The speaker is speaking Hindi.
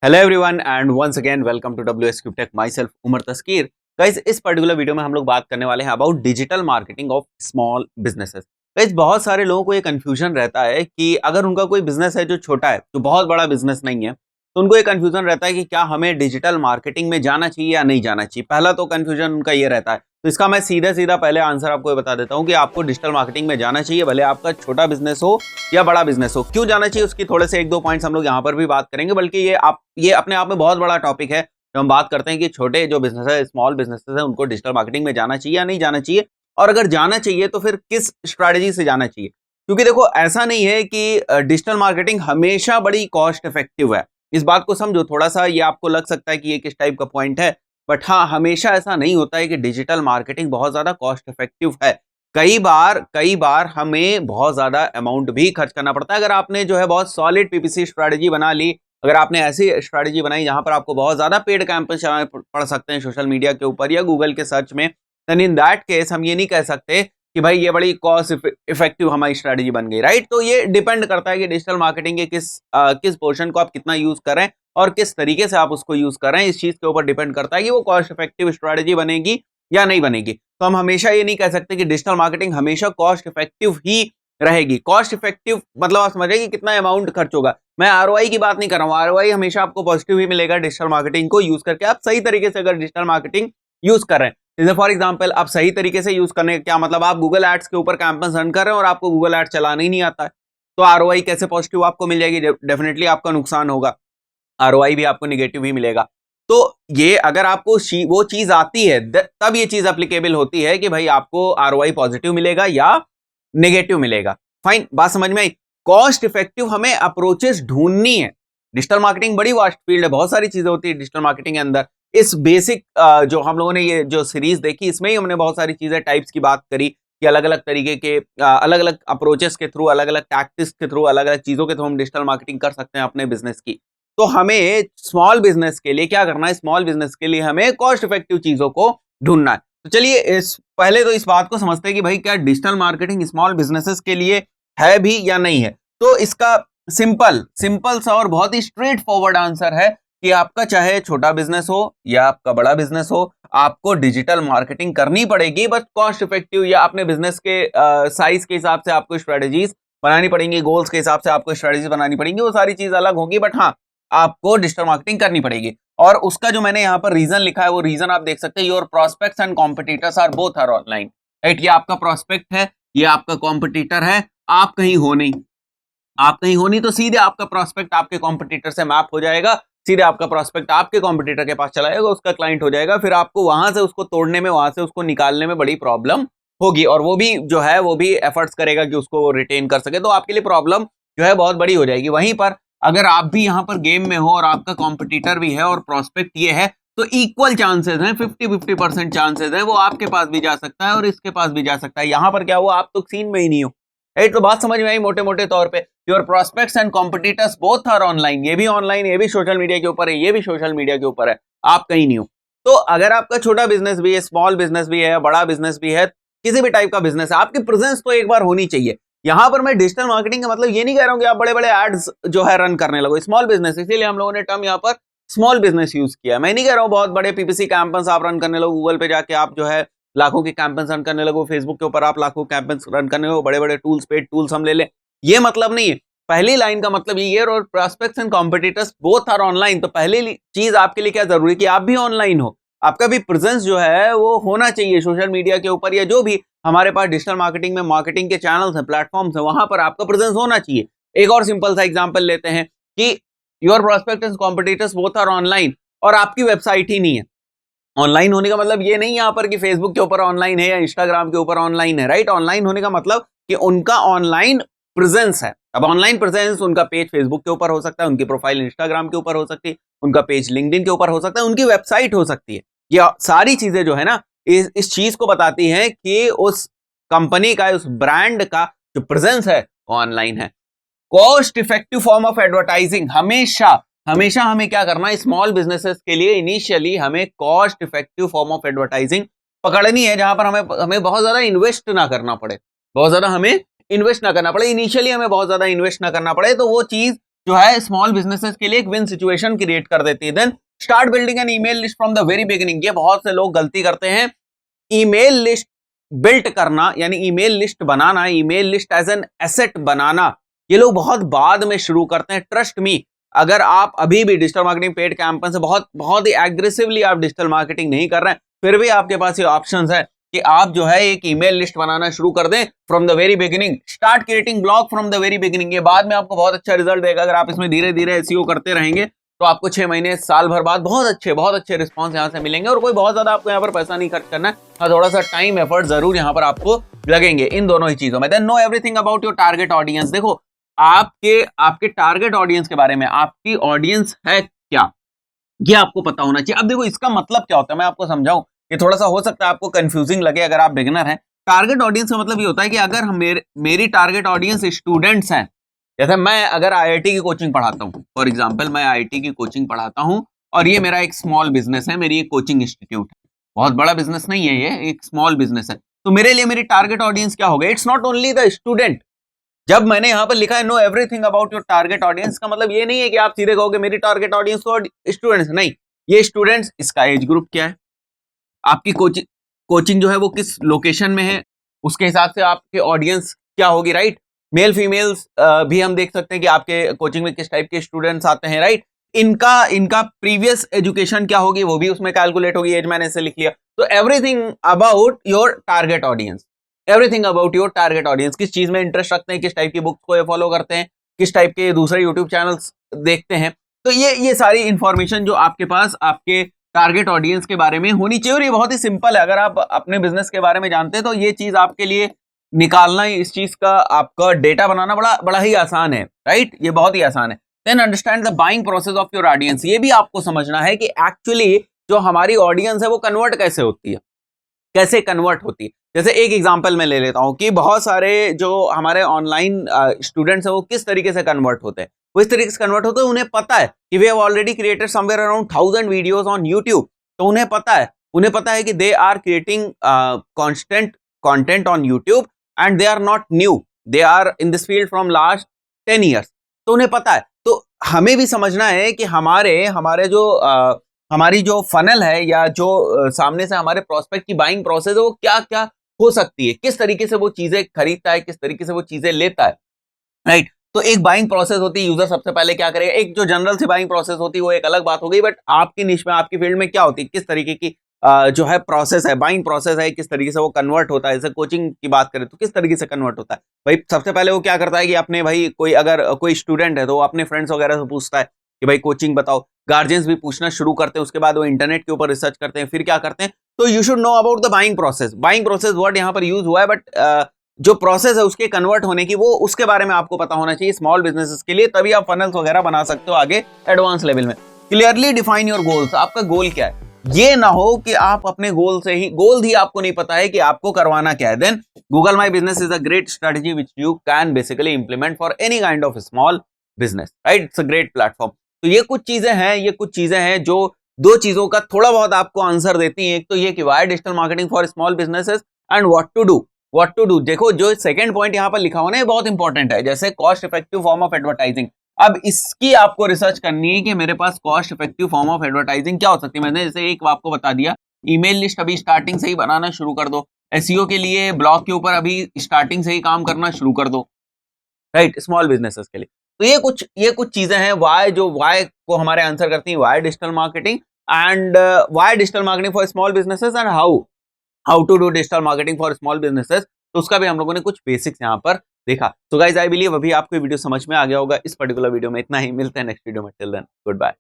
Hello everyone and once again welcome to WSQ tech myself Umar Taskeer. Guys, इस पर्टिकुलर वीडियो में हम लोग बात करने वाले हैं about digital marketing of small businesses. Guys, बहुत सारे लोगों को ये कंफ्यूजन रहता है कि अगर उनका कोई बिजनेस है जो छोटा है, जो बहुत बड़ा बिजनेस नहीं है, तो उनको ये कंफ्यूजन रहता है कि क्या हमें डिजिटल मार्केटिंग में जाना चाहिए या नहीं जाना चाहिए। पहला तो कंफ्यूजन उनका ये रहता है, तो इसका मैं सीधा सीधा पहले आंसर आपको ये बता देता हूँ कि आपको डिजिटल मार्केटिंग में जाना चाहिए, भले आपका छोटा बिजनेस हो या बड़ा बिजनेस हो। क्यों जाना चाहिए उसकी थोड़े से एक दो पॉइंट्स हम लोग यहाँ पर भी बात करेंगे, बल्कि ये अपने आप में बहुत बड़ा टॉपिक है। जब हम बात करते हैं कि छोटे जो बिजनेस है, स्मॉल बिजनेसेस है, उनको डिजिटल मार्केटिंग में जाना चाहिए या नहीं जाना चाहिए, और अगर जाना चाहिए तो फिर किस स्ट्रैटेजी से जाना चाहिए। क्योंकि देखो, ऐसा नहीं है कि डिजिटल मार्केटिंग हमेशा बड़ी कॉस्ट इफेक्टिव है। इस बात को समझो थोड़ा सा, ये आपको लग सकता है कि ये किस टाइप का पॉइंट है, बट हाँ, हमेशा ऐसा नहीं होता है कि डिजिटल मार्केटिंग बहुत ज्यादा कॉस्ट इफेक्टिव है। कई बार हमें बहुत ज्यादा अमाउंट भी खर्च करना पड़ता है। अगर आपने जो है बहुत सॉलिड पीपीसी स्ट्रैटेजी बना ली, अगर आपने ऐसी स्ट्रैटेजी बनाई जहां पर आपको बहुत ज्यादा पेड कैंपेन चलाने पड़ सकते हैं सोशल मीडिया के ऊपर या गूगल के सर्च में, देन इन दैट केस हम ये नहीं कह सकते कि भाई ये बड़ी कॉस्ट इफेक्टिव हमारी स्ट्रैटेजी बन गई, राइट। तो ये डिपेंड करता है कि डिजिटल मार्केटिंग के किस पोर्शन को आप कितना यूज करें और किस तरीके से आप उसको यूज करें। इस चीज के ऊपर डिपेंड करता है कि वो कॉस्ट इफेक्टिव स्ट्रैटेजी बनेगी या नहीं बनेगी। तो हम हमेशा ये नहीं कह सकते कि डिजिटल मार्केटिंग हमेशा कॉस्ट इफेक्टिव ही रहेगी। कॉस्ट इफेक्टिव मतलब आप समझिए कि कितना अमाउंट खर्च होगा। मैं आरओआई की बात नहीं कर रहा हूँ, आरओआई हमेशा आपको पॉजिटिव ही मिलेगा डिजिटल मार्केटिंग को यूज करके। आप सही तरीके से अगर डिजिटल मार्केटिंग यूज कर रहे हैं, जैसे फॉर एग्जांपल आप सही तरीके से यूज करने का क्या मतलब, आप गूगल एड्स के ऊपर कैंपेन रन कर रहे हैं और आपको गूगल एड्स चलाना ही नहीं आता है, तो आरओआई कैसे पॉजिटिव आपको मिल जाएगी? डेफिनेटली आपका नुकसान होगा, आरओआई भी आपको निगेटिव ही मिलेगा। तो ये अगर आपको वो चीज आती है तब ये चीज एप्लीकेबल होती है कि भाई आपको आरओआई पॉजिटिव मिलेगा या नेगेटिव मिलेगा। फाइन, बात समझ में आई। कॉस्ट इफेक्टिव हमें अप्रोचेस ढूंढनी है। डिजिटल मार्केटिंग बड़ी वास्ट फील्ड है, बहुत सारी चीजें होती है डिजिटल मार्केटिंग के अंदर। इस बेसिक जो हम लोगों ने ये जो सीरीज देखी, इसमें ही हमने बहुत सारी चीजें टाइप्स की बात करी कि अलग अलग तरीके के अलग अलग अप्रोचेस के थ्रू, अलग अलग टैक्टिक्स के थ्रू, अलग अलग चीजों के थ्रू हम डिजिटल मार्केटिंग कर सकते हैं अपने बिजनेस की। तो हमें स्मॉल बिजनेस के लिए क्या करना है? स्मॉल बिजनेस के लिए हमें कॉस्ट इफेक्टिव चीजों को ढूंढना है। तो चलिए पहले तो इस बात को समझते हैं कि भाई क्या डिजिटल मार्केटिंग स्मॉल बिजनेसेस के लिए है भी या नहीं है। तो इसका सिंपल सा और बहुत ही स्ट्रेट फॉरवर्ड आंसर है कि आपका चाहे छोटा बिजनेस हो या आपका बड़ा बिजनेस हो, आपको डिजिटल मार्केटिंग करनी पड़ेगी, बस कॉस्ट इफेक्टिव या अपने बिजनेस के साइज के हिसाब से आपको स्ट्रेटेजीज बनानी पड़ेंगी, गोल्स के हिसाब से आपको स्ट्रेटेजीज बनानी पड़ेंगी, वो सारी चीज अलग होगी, बट हाँ, आपको डिजिटल मार्केटिंग करनी पड़ेगी। और उसका जो मैंने यहाँ पर रीजन लिखा है, वो रीजन आप देख सकते हैं, your prospects and competitors are both are online, right. ये आपका प्रोस्पेक्ट है, ये आपका कॉम्पिटिटर है, आप कहीं हो नहीं, तो सीधे आपका प्रोस्पेक्ट आपके कॉम्पिटिटर से मैप हो जाएगा, सीधे आपका प्रोस्पेक्ट आपके कॉम्पिटिटर के पास चला जाएगा, उसका क्लाइंट हो जाएगा, फिर आपको वहां से उसको तोड़ने में, वहां से उसको निकालने में बड़ी प्रॉब्लम होगी, और वो भी जो है वो भी एफर्ट्स करेगा कि उसको रिटेन कर सके, तो आपके लिए प्रॉब्लम जो है बहुत बड़ी हो जाएगी। वहीं पर अगर आप भी यहाँ पर गेम में हो और आपका कॉम्पिटिटर भी है और प्रोस्पेक्ट ये है, तो इक्वल चांसेस हैं, 50-50% चांसेस हैं, वो आपके पास भी जा सकता है और इसके पास भी जा सकता है। यहाँ पर क्या हुआ, आप तो सीन में ही नहीं हो, राइट। तो बात समझ में आई मोटे मोटे तौर पे। Your prospects and competitors both are online, ये भी ऑनलाइन, ये भी सोशल मीडिया के ऊपर है, ये भी सोशल मीडिया के ऊपर है, आप कहीं नहीं हो। तो अगर आपका छोटा बिजनेस भी है, स्मॉल बिजनेस भी है, बड़ा बिजनेस भी है, किसी भी टाइप का बिजनेस है, आपकी प्रेजेंस तो एक बार होनी चाहिए। यहां पर मैं डिजिटल मार्केटिंग का मतलब ये नहीं कह रहा हूं कि आप बड़े बड़े एड्स जो है रन करने लगो, स्मॉल बिजनेस, इसीलिए हम लोगों ने टर्म यहाँ पर स्मॉल बिजनेस यूज किया। मैं नहीं कह रहा हूं बहुत बड़े पीपीसी कैंपेन्स आप रन करने लगो, गूगल पे जाके आप जो है लाखों के कैंपेन्स रन करने लगो, फेसबुक के ऊपर आप लाखों कैंपेन्स रन करने लगो, बड़े बड़े टूल्स, पेड टूल्स हम ले लें, ये मतलब नहीं है। पहली लाइन का मतलब ये है, और prospects and competitors both are online, तो पहली चीज आपके लिए क्या जरूरी है कि आप भी ऑनलाइन हो, आपका भी प्रेजेंस जो है वो होना चाहिए सोशल मीडिया के ऊपर, या जो भी हमारे पास डिजिटल मार्केटिंग में मार्केटिंग के चैनल्स हैं, प्लेटफॉर्म्स हैं, वहां पर आपका प्रेजेंस होना चाहिए। एक और सिंपल सा एग्जांपल लेते हैं कि your prospects and competitors both are online और आपकी वेबसाइट ही नहीं है। ऑनलाइन होने का मतलब ये नहीं यहाँ पर कि फेसबुक के ऊपर ऑनलाइन है या इंस्टाग्राम के ऊपर ऑनलाइन है, राइट। ऑनलाइन होने का मतलब कि उनका ऑनलाइन प्रेजेंस है। अब ऑनलाइन प्रेजेंस, उनका पेज फेसबुक के ऊपर हो सकता है, उनकी प्रोफाइल इंस्टाग्राम के ऊपर हो सकती है, उनका पेज लिंक्डइन के ऊपर हो सकता है, उनकी वेबसाइट हो सकती है। ये सारी चीजें जो है ना, इस चीज को बताती हैं कि उस कंपनी का, उस ब्रांड का जो प्रेजेंस है ऑनलाइन है। Cost effective form of advertising, हमेशा हमें क्या करना है, स्मॉल बिजनेसेस के लिए इनिशियली हमें cost effective form of advertising पकड़नी है, जहां पर हमें बहुत ज्यादा इन्वेस्ट ना करना पड़े, बहुत ज्यादा हमें इन्वेस्ट ना करना पड़े, इनिशियली हमें बहुत ज्यादा इन्वेस्ट ना करना पड़े। तो वो चीज जो है स्मॉल बिजनेसेस के लिए एक विन सिचुएशन क्रिएट कर देती है। Then start building an email list from the very beginning. ये बहुत से लोग गलती करते हैं, ईमेल लिस्ट बिल्ट करना यानी ईमेल लिस्ट बनाना, email list as an asset बनाना, ये लोग बहुत बाद में शुरू करते हैं। ट्रस्ट मी, अगर आप अभी भी डिजिटल मार्केटिंग पेड कैंपेन से बहुत ही एग्रेसिवली आप डिजिटल मार्केटिंग नहीं कर रहे हैं, फिर भी आपके पास ये ऑप्शंस है कि आप जो है एक ईमेल लिस्ट बनाना शुरू कर दें from the very beginning. Start creating blog from the very beginning. ये बाद में आपको बहुत अच्छा रिजल्ट देगा अगर आप इसमें धीरे धीरे एसईओ करते रहेंगे, तो आपको 6 महीने साल भर बाद बहुत अच्छे रिस्पॉन्स यहाँ से मिलेंगे। और कोई बहुत ज्यादा आपको यहाँ पर पैसा नहीं खर्च करना है, हाँ थोड़ा सा टाइम एफर्ट जरूर यहाँ पर आपको लगेंगे इन दोनों ही चीजों में। Then know everything about your target audience. देखो आपके टारगेट ऑडियंस के बारे में, आपकी ऑडियंस है क्या, ये आपको पता होना चाहिए। अब देखो इसका मतलब क्या होता है, मैं आपको समझाऊं, ये थोड़ा सा हो सकता है आपको कंफ्यूजिंग लगे अगर आप बिगिनर हैं। टारगेट ऑडियंस का मतलब ये होता है कि अगर मेरी टारगेट ऑडियंस स्टूडेंट्स हैं, जैसे मैं अगर आईआईटी की कोचिंग पढ़ाता हूँ, फॉर एग्जांपल मैं आईआईटी की कोचिंग पढ़ाता हूँ और ये मेरा एक स्मॉल बिजनेस है, मेरी एक कोचिंग इंस्टीट्यूट है, बहुत बड़ा बिजनेस नहीं है, ये एक स्मॉल बिजनेस है, तो मेरे लिए मेरी टारगेट ऑडियंस क्या होगा? It's not only the student. जब मैंने यहां पर लिखा है no everything about your target audience, का मतलब ये नहीं है कि आप सीधे कहोगे मेरी टारगेट ऑडियंस तो स्टूडेंट्स, नहीं, ये स्टूडेंट्स, इसका एज ग्रुप क्या है, आपकी कोचिंग जो है वो किस लोकेशन में है, उसके हिसाब से आपके ऑडियंस क्या होगी, राइट। मेल फीमेल्स भी हम देख सकते हैं कि आपके कोचिंग में किस टाइप के स्टूडेंट्स आते हैं, राइट। इनका प्रीवियस एजुकेशन क्या होगी वो भी उसमें कैलकुलेट होगी, एज मैंने ऐसे लिख लिया। तो everything about your target audience, everything about your target audience, किस चीज में इंटरेस्ट रखते हैं, किस टाइप की बुक्स को ये फॉलो करते हैं, किस टाइप के दूसरे यूट्यूब चैनल्स देखते हैं, तो ये सारी इंफॉर्मेशन जो आपके पास आपके टारगेट ऑडियंस के बारे में होनी चाहिए। और ये बहुत ही सिंपल है, अगर आप अपने बिजनेस के बारे में जानते हैं तो ये चीज आपके लिए निकालना, इस चीज का आपका डेटा बनाना बड़ा ही आसान है, राइट, ये बहुत ही आसान है। Then understand the buying process of your audience. ये भी आपको समझना है कि एक्चुअली जो हमारी ऑडियंस है वो कन्वर्ट कैसे होती है, कैसे कन्वर्ट होती है। जैसे एक एग्जांपल मैं ले लेता हूं कि बहुत सारे जो हमारे ऑनलाइन स्टूडेंट्स हैं वो किस तरीके से कन्वर्ट होते हैं, वो इस तरीके से कन्वर्ट होते हैं, उन्हें पता है कि वे have already created somewhere around 1000 videos on YouTube, तो उन्हें पता है कि they are creating constant content on YouTube and they are not new, they are in this field from last 10 years, तो उन्हें पता है। तो हमें भी समझना है कि हमारे जो हमारी जो फनल है या जो सामने से हमारे प्रोस्पेक्ट की बाइंग प्रोसेस है वो क्या क्या हो सकती है, किस तरीके से वो चीजें खरीदता है, किस तरीके से वो चीजें लेता है, राइट। तो एक बाइंग प्रोसेस होती है, यूजर सबसे पहले क्या करेगा, एक जो जनरल से बाइंग प्रोसेस होती है वो एक अलग बात हो गई, बट आपकी निश में, आपकी फील्ड में क्या होती है, किस तरीके की जो है प्रोसेस है, बाइंग प्रोसेस है, किस तरीके से वो कन्वर्ट होता है। जैसे कोचिंग की बात करें तो किस तरीके से कन्वर्ट होता है, भाई सबसे पहले वो क्या करता है कि अपने भाई कोई स्टूडेंट है तो वो अपने फ्रेंड्स वगैरह से पूछता है कि भाई कोचिंग बताओ, गार्जियंस भी पूछना शुरू करते हैं, उसके बाद वो इंटरनेट के ऊपर रिसर्च करते हैं, फिर क्या करते हैं, तो you should know about the buying process. Buying process word यहाँ पर यूज हुआ है, बट जो प्रोसेस है उसके कन्वर्ट होने की, वो उसके बारे में आपको पता होना चाहिए स्मॉल बिजनेसेस के लिए, तभी आप फनल्स वगैरह बना सकते हो आगे एडवांस लेवल में। क्लियरली डिफाइन योर गोल्स, आपका गोल क्या है, ये ना हो कि आप अपने गोल ही आपको नहीं पता है कि आपको करवाना क्या है। Then Google My Business is a great strategy which you can basically implement for any kind of small business, right, it's a great platform. तो ये कुछ चीजें हैं जो दो चीजों का थोड़ा बहुत आपको आंसर देती हैं। एक तो ये कि why digital marketing for small businesses and what to do. देखो जो सेकंड पॉइंट यहाँ पर लिखा हुआ है बहुत इंपॉर्टेंट है, जैसे cost effective form of advertising. अब इसकी आपको रिसर्च करनी है कि मेरे पास cost effective form of advertising क्या हो सकती है। मैंने जैसे एक आपको बता दिया, ईमेल लिस्ट अभी स्टार्टिंग से ही बनाना शुरू कर दो, एसईओ के लिए ब्लॉग के ऊपर अभी स्टार्टिंग से ही काम करना शुरू कर दो, राइट, स्मॉल बिजनेसेस के लिए। तो ये कुछ चीजें हैं वाई को हमारे आंसर करती हैं, why digital marketing and why digital marketing for small businesses and how to do digital marketing for small businesses. तो उसका भी हम लोगों ने कुछ बेसिक्स यहाँ पर देखा। तो गाइस आई बिलीव अभी आपको वीडियो समझ में आ गया होगा। इस पर्टिकुलर वीडियो में इतना ही, मिलते हैं नेक्स्ट वीडियो में, टिल देन गुड बाय।